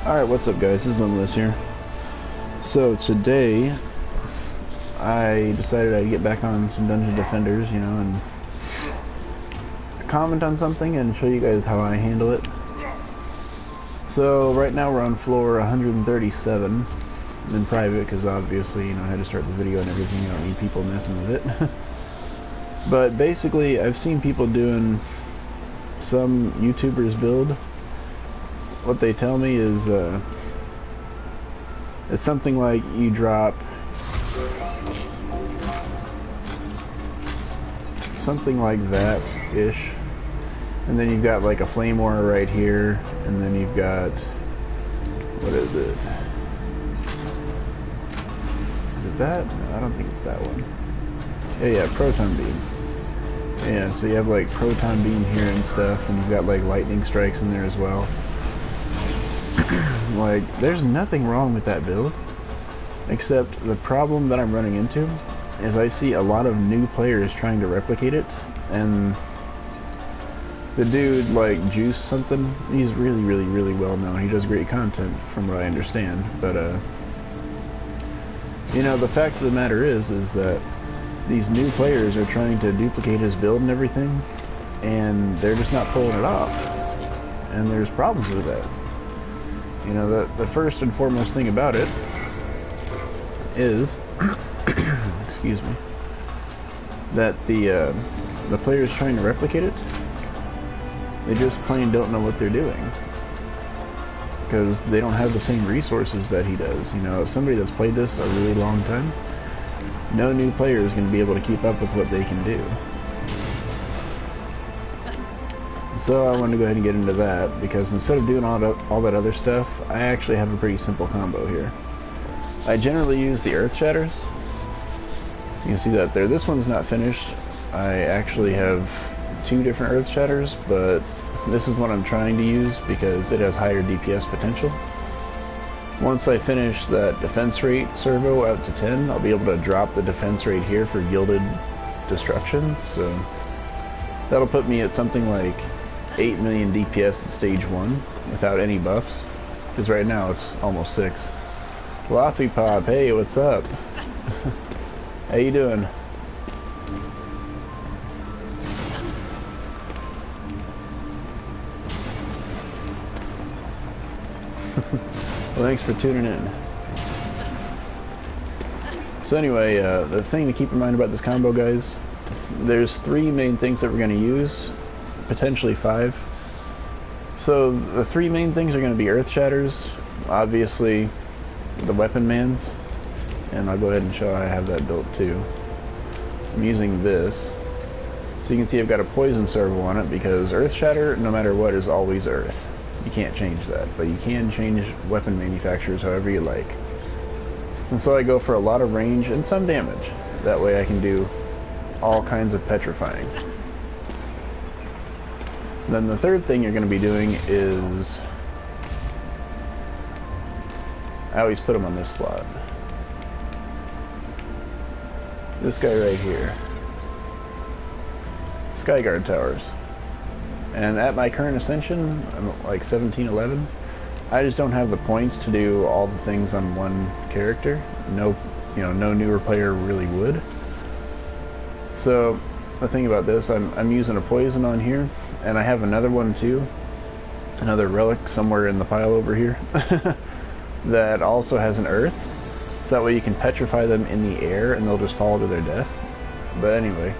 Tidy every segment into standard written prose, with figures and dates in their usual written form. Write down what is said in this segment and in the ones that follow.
Alright, what's up guys, this is Limitless here. So today, I decided I'd get back on some Dungeon Defenders, you know, and comment on something and show you guys how I handle it. So right now we're on floor 137 in private, because obviously, you know, I had to start the video and everything, I don't need people messing with it. But basically, I've seen people doing some YouTubers build. What they tell me is it's something like you drop something like that ish, and then you've got like a flame aura right here, and then you've got, what is it? Is it that? No, I don't think it's that one. Yeah, proton beam. Yeah, so you have like proton beam here and stuff, and you've got like lightning strikes in there as well. Like, there's nothing wrong with that build, except the problem that I'm running into is I see a lot of new players trying to replicate it, and the dude, like, Juice something, he's really well known. He does great content from what I understand, but you know, the fact of the matter is that these new players are trying to duplicate his build and everything, and they're just not pulling it off, and there's problems with that. You know, the first and foremost thing about it is, excuse me, that the players trying to replicate it, they just plain don't know what they're doing, because they don't have the same resources that he does. You know, somebody that's played this a really long time, no new player is going to be able to keep up with what they can do. So I wanted to go ahead and get into that, because instead of doing all that other stuff, I actually have a pretty simple combo here. I generally use the Earth Shatters. You can see that there. This one's not finished. I actually have two different Earth Shatters, but this is what I'm trying to use because it has higher DPS potential. Once I finish that defense rate servo out to 10, I'll be able to drop the defense rate here for Gilded Destruction, so that'll put me at something like 8 million DPS at stage 1 without any buffs, because right now it's almost 6. Fluffy Pop, hey, what's up? How you doing? Well, thanks for tuning in. So anyway, the thing to keep in mind about this combo, guys, there's 3 main things that we're going to use, potentially 5. So the 3 main things are going to be Earth Shatters, obviously the Weapon Mans, and I'll go ahead and show how I have that built too. I'm using this, so you can see I've got a poison servo on it, because Earth Shatter, no matter what, is always Earth. You can't change that, but you can change weapon manufacturers however you like. And so I go for a lot of range and some damage. That way I can do all kinds of petrifying. Then the third thing you're going to be doing is, I always put them on this slot. This guy right here. Skyguard Towers. And at my current ascension, I'm at like 1711. I just don't have the points to do all the things on one character. No, you know, no newer player really would. So the thing about this, I'm using a poison on here, and I have another one too, another relic somewhere in the pile over here that also has an earth, so that way you can petrify them in the air and they'll just fall to their death. But anyway,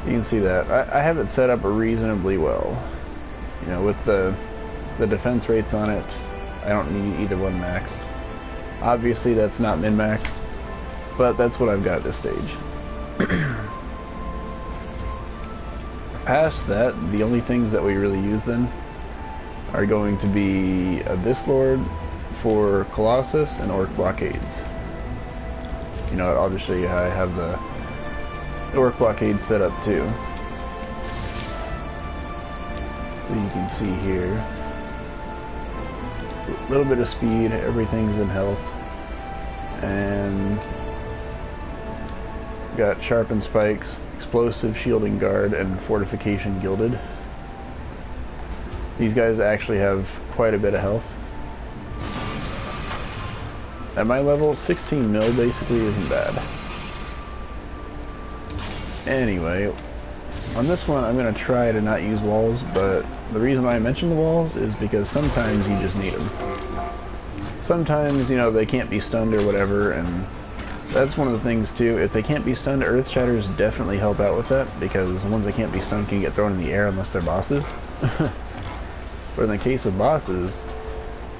you can see that I have it set up reasonably well. You know, with the defense rates on it, I don't need either one maxed. Obviously that's not min-maxed, but that's what I've got at this stage. Past that, the only things that we really use then are going to be Abyss Lord for Colossus and Orc Blockades. You know, I'll just show you how I have the Orc Blockade set up too. So you can see here, a little bit of speed, everything's in health, and got Sharpened Spikes, Explosive Shielding Guard, and Fortification Gilded. These guys actually have quite a bit of health. At my level, 16 mil basically isn't bad. Anyway, on this one I'm going to try to not use walls, but the reason why I mention the walls is because sometimes you just need them. Sometimes, you know, they can't be stunned or whatever, and that's one of the things too. If they can't be stunned, Earth Shatters definitely help out with that, because the ones that can't be stunned can get thrown in the air unless they're bosses. But in the case of bosses,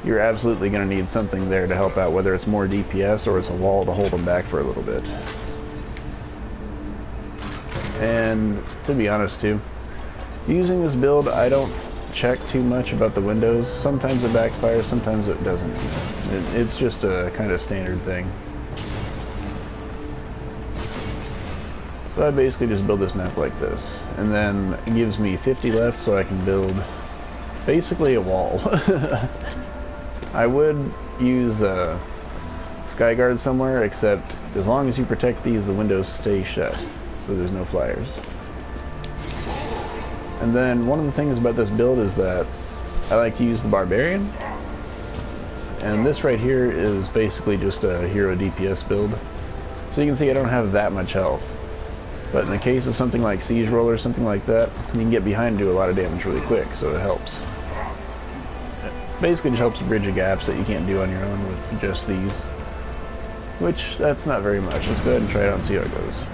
you're absolutely going to need something there to help out, whether it's more DPS or it's a wall to hold them back for a little bit. And to be honest too, using this build, I don't check too much about the windows. Sometimes it backfires, sometimes it doesn't. It's just a kind of standard thing. So I basically just build this map like this, and then it gives me 50 left so I can build basically a wall. I would use Skyguard somewhere, except as long as you protect these, the windows stay shut, so there's no flyers. And then one of the things about this build is that I like to use the Barbarian, and this right here is basically just a hero DPS build. So you can see I don't have that much health, but in the case of something like Siege Roll or something like that, you can get behind and do a lot of damage really quick, so it helps. It basically just helps bridge the gaps that you can't do on your own with just these, which that's not very much. Let's go ahead and try it out and see how it goes.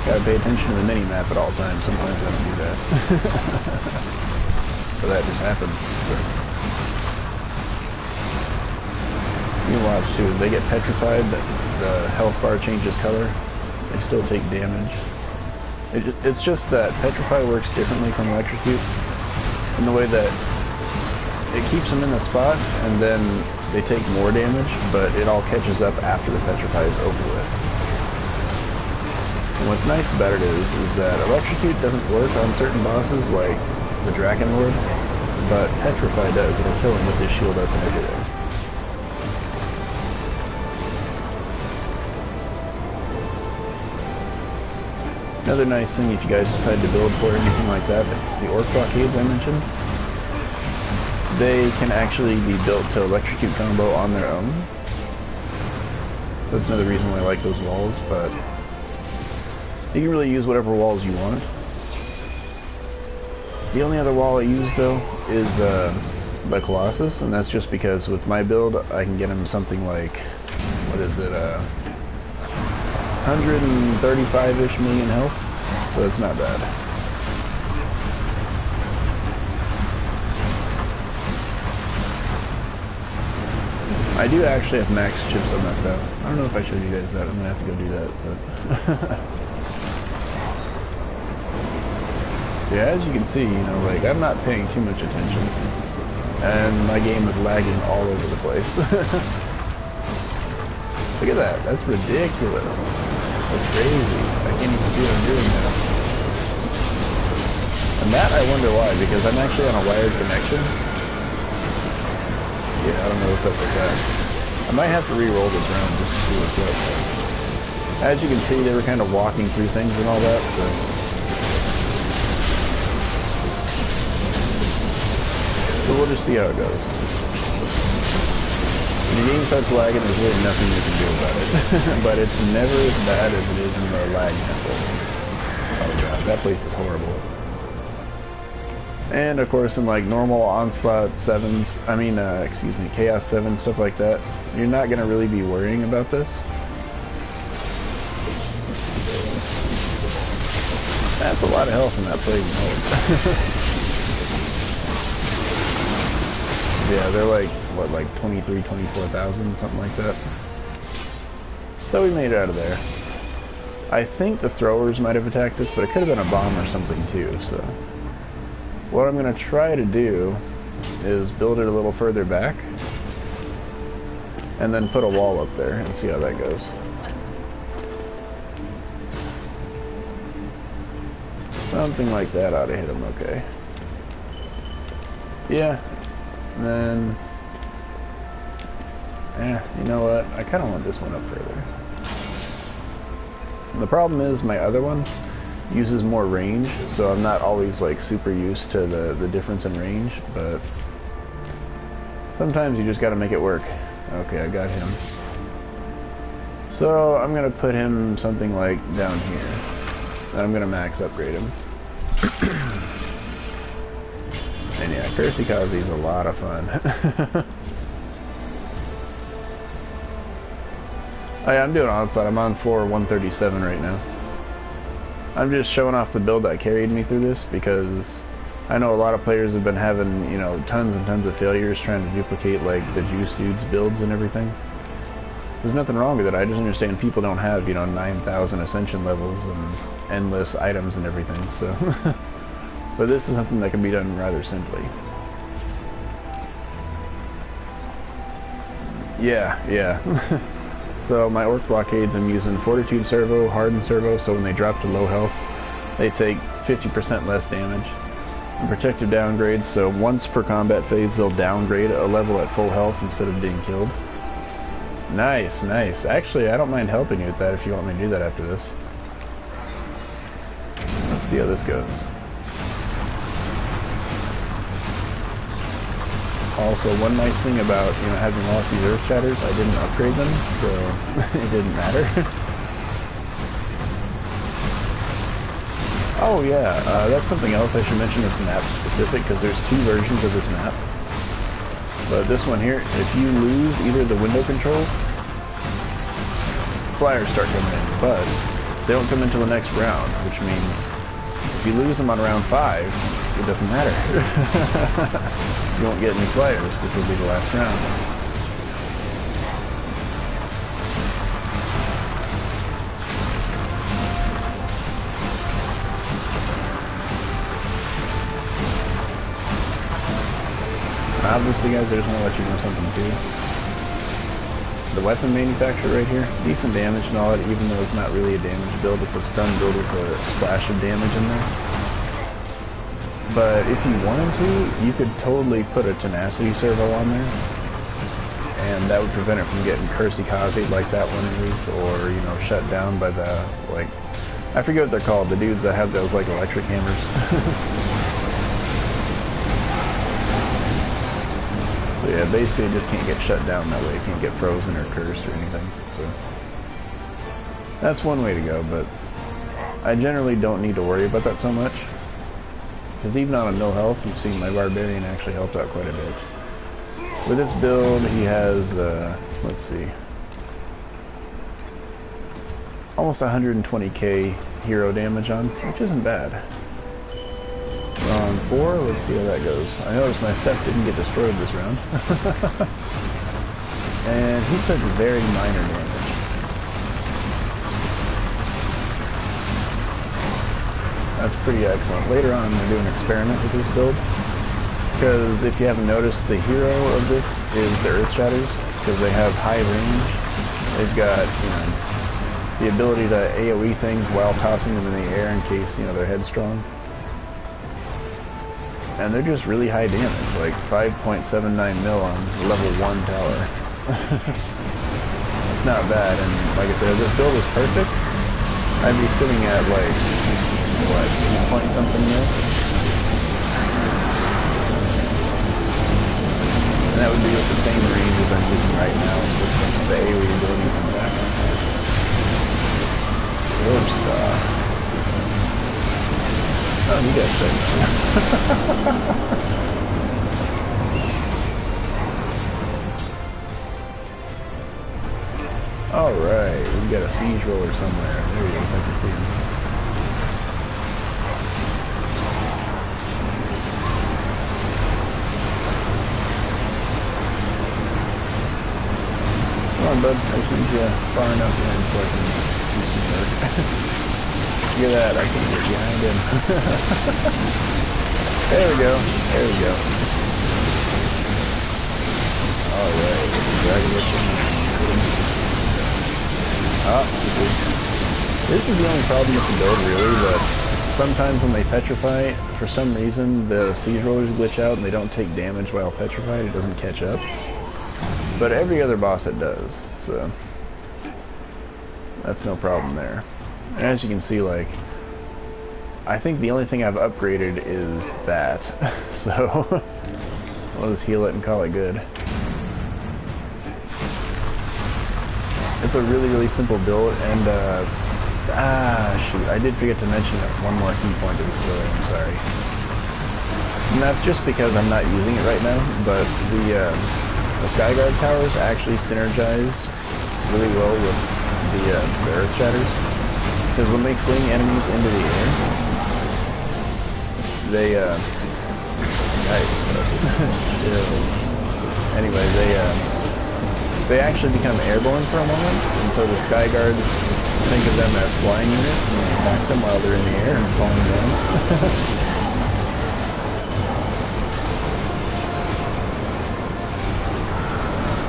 Gotta pay attention to the mini-map at all times. Sometimes I don't do that. So that just happened. You can watch too, as they get petrified, the health bar changes color. They still take damage. It's just that Petrify works differently from Electrocute in the way that it keeps them in the spot and then they take more damage, but it all catches up after the Petrify is over with. And what's nice about it is that Electrocute doesn't work on certain bosses like the Draken Lord, but Petrify does. It'll kill him with his shield up and everything. Another nice thing if you guys decide to build for anything like that, the Orc Blockades I mentioned, they can actually be built to Electrocute combo on their own. That's another reason why I like those walls, but you can really use whatever walls you want. The only other wall I use though is the Colossus, and that's just because with my build I can get him something like, what is it, 135-ish million health, so it's not bad. I do actually have max chips on that though. I don't know if I showed you guys that. I'm gonna have to go do that, but yeah, as you can see, you know, like I'm not paying too much attention, and my game is lagging all over the place. Look at that. That's ridiculous. That's crazy. I can't even see what I'm doing now. And that I wonder why, because I'm actually on a wired connection. Yeah, I don't know what's up with that. I might have to re-roll this round just to see what's up. As you can see, they were kind of walking through things and all that, so we'll just see how it goes. When the game starts lagging, there's really nothing you can do about it. But it's never as bad as it is in the lag temple. Oh god, that place is horrible. And of course in like normal Onslaught 7s, excuse me, Chaos 7, stuff like that, you're not going to really be worrying about this. That's a lot of health in that plate and hold. Yeah, they're like, what, like 23, 24,000, something like that. So we made it out of there. I think the throwers might have attacked us, but it could have been a bomb or something too, so what I'm going to try to do is build it a little further back and then put a wall up there and see how that goes. Something like that ought to hit him okay. Yeah. And then, you know what? I kind of want this one up further. The problem is my other one uses more range, so I'm not always like super used to the difference in range, but Sometimes you just gotta make it work. Okay, I got him. So I'm gonna put him something like down here. And I'm gonna max upgrade him. And yeah, Kazi is a lot of fun. Oh yeah, I'm doing onslaught. I'm on floor 137 right now. I'm just showing off the build that carried me through this because I know a lot of players have been having, you know, tons and tons of failures trying to duplicate like the Juice Dude's builds and everything. There's nothing wrong with it. I just understand people don't have, you know, 9,000 ascension levels and endless items and everything, so. But this is something that can be done rather simply. Yeah. So my Orc Blockades, I'm using Fortitude Servo, Hardened Servo, so when they drop to low health, they take 50% less damage. And Protective Downgrades, so once per combat phase, they'll downgrade a level at full health instead of being killed. Nice. Actually, I don't mind helping you with that if you want me to do that after this. Let's see how this goes. Also, one nice thing about, you know, having lost these Earth Shatters, I didn't upgrade them, so it didn't matter. Oh yeah, that's something else I should mention that's map specific, because there's two versions of this map. But this one here, if you lose either the window controls, flyers start coming in, but they don't come until the next round, which means if you lose them on round 5, it doesn't matter. You won't get any flyers. This will be the last round. Obviously, guys, I just want to let you know something too. The weapon manufacturer right here, decent damage and all that, even though it's not really a damage build. It's a stun build with a splash of damage in there. But if you wanted to, you could totally put a tenacity servo on there, and that would prevent it from getting Kazi like that one is, or, you know, shut down by the, like, I forget what they're called, the dudes that have those, like, electric hammers. So yeah, basically it just can't get shut down that way. It can't get frozen or cursed or anything, so that's one way to go, but I generally don't need to worry about that so much. Because even on a no health, you've seen my Barbarian actually helped out quite a bit. With this build, he has, let's see, almost 120k hero damage on, which isn't bad. We're on 4, let's see how that goes. I noticed my stuff didn't get destroyed this round. And he took very minor damage. That's pretty excellent. Later on, I'm going to do an experiment with this build, because if you haven't noticed, the hero of this is the Earth Shatters, because they have high range. They've got, you know, the ability to AoE things while tossing them in the air in case, you know, they're headstrong. And they're just really high damage, like 5.79 mil on level 1 tower. It's not bad, and like I said, if this build is perfect, I'd be sitting at like, what, 8 point something mil? And that would be with the same range as I'm using right now, with the AoE ability from that. Good stuff. Oh, you got things. Alright, we got a siege roller somewhere. There he is, I can see him. Come on, bud. I just need you far enough in so I can do some work. Look at that, I can get behind him. There we go. There we go. Alright, dragon witch. Oh, this is the only problem with the build, really, that sometimes when they petrify, for some reason, the siege rollers glitch out and they don't take damage while petrified. It doesn't catch up. But every other boss it does, so that's no problem there. And as you can see, like, I think the only thing I've upgraded is that, so I'll just heal it and call it good. It's a really, really simple build, and shoot, I did forget to mention one more key point of this build, I'm sorry. And that's just because I'm not using it right now, but the Skyguard towers actually synergize really well with the Earth Shatters. Because when they fling enemies into the air, they, anyway, they actually become airborne for a moment, and so the Skyguards think of them as flying units, and they attack them while they're in the air and falling down.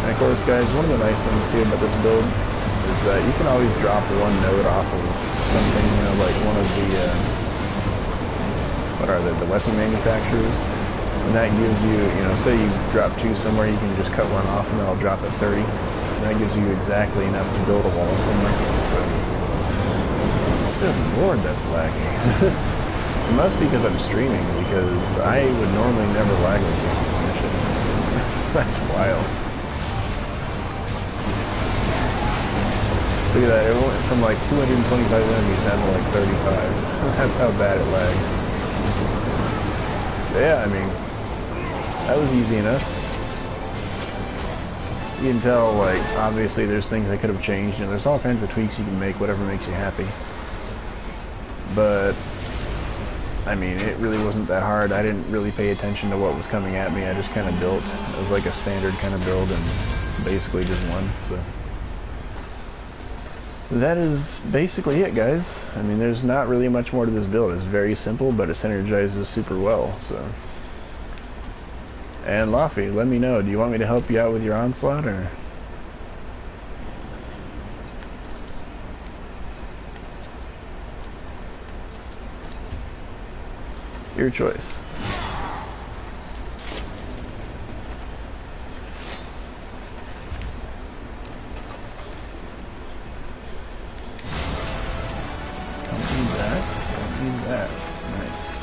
And of course, guys, one of the nice things too about this build is that you can always drop one node off of something, you know, like one of the, what are they, the weapon manufacturers. And that gives you, you know, say you drop two somewhere, you can just cut one off and that'll drop at 30. And that gives you exactly enough to build a wall somewhere. Good lord, that's laggy. It must be because I'm streaming, because I would normally never lag with this mission. That's wild. Look at that, it went from like 225 enemies down to like 35. That's how bad it lagged. Yeah, I mean, that was easy enough. You can tell, like, obviously there's things I could have changed, and there's all kinds of tweaks you can make, whatever makes you happy. But, I mean, it really wasn't that hard. I didn't really pay attention to what was coming at me. I just kind of built. It was like a standard kind of build, and basically just won, so. That is basically it, guys. I mean, there's not really much more to this build. It's very simple, but it synergizes super well, so. And Laffy, let me know. Do you want me to help you out with your onslaught, or? Your choice. That. Nice.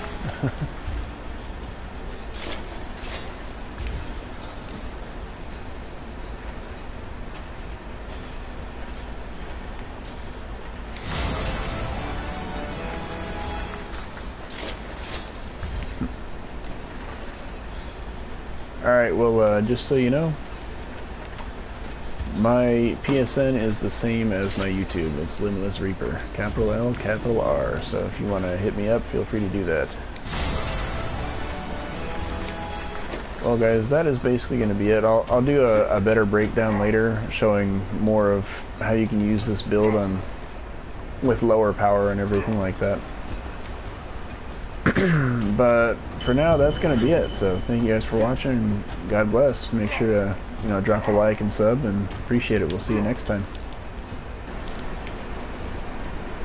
Alright, well, just so you know, my PSN is the same as my YouTube. It's Limitless Reaper. Capital L, capital R. So if you want to hit me up, feel free to do that. Well, guys, that is basically going to be it. I'll do a better breakdown later, showing more of how you can use this build on with lower power and everything like that. But for now, that's going to be it. So thank you guys for watching. God bless. Make sure to drop a like and sub, and appreciate it. We'll see you next time.